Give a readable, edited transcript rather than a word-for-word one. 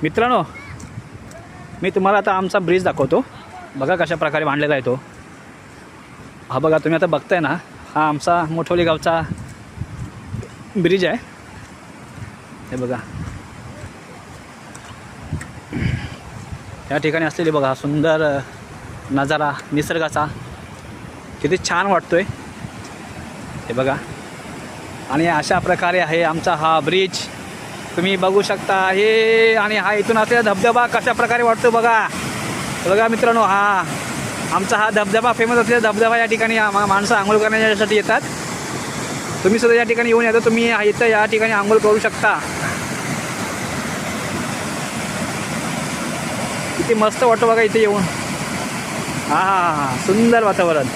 मित्रांनो, मी तुम्हाला आता आमचा ब्रिज दाखवतो. बघा कशा प्रकारे बांधलेला आहे तो. हा बघा, तुम्ही आता बघताय ना, हा आमचा मोठवली गावचा ब्रिज आहे. हे बघा, या ठिकाणी असलेली बघा सुंदर नजारा निसर्गाचा किती छान वाटतोय. हे बघा, आणि अशा प्रकारे आहे आमचा हा ब्रिज. तुम्ही बघू शकता हे. आणि हा इथून असलेला धबधबा कशा प्रकारे वाटतो बघा. बघा मित्रांनो, हा आमचा हा धबधबा, फेमस असलेला धबधबा. या ठिकाणी माणसं आंघोळ करण्यासाठी येतात. तुम्ही सुद्धा या ठिकाणी येऊन येतो. तुम्ही इथं या ठिकाणी आंघोळ करू शकता. किती मस्त वाटतं बघा इथे येऊन. हा हा हा, सुंदर वातावरण.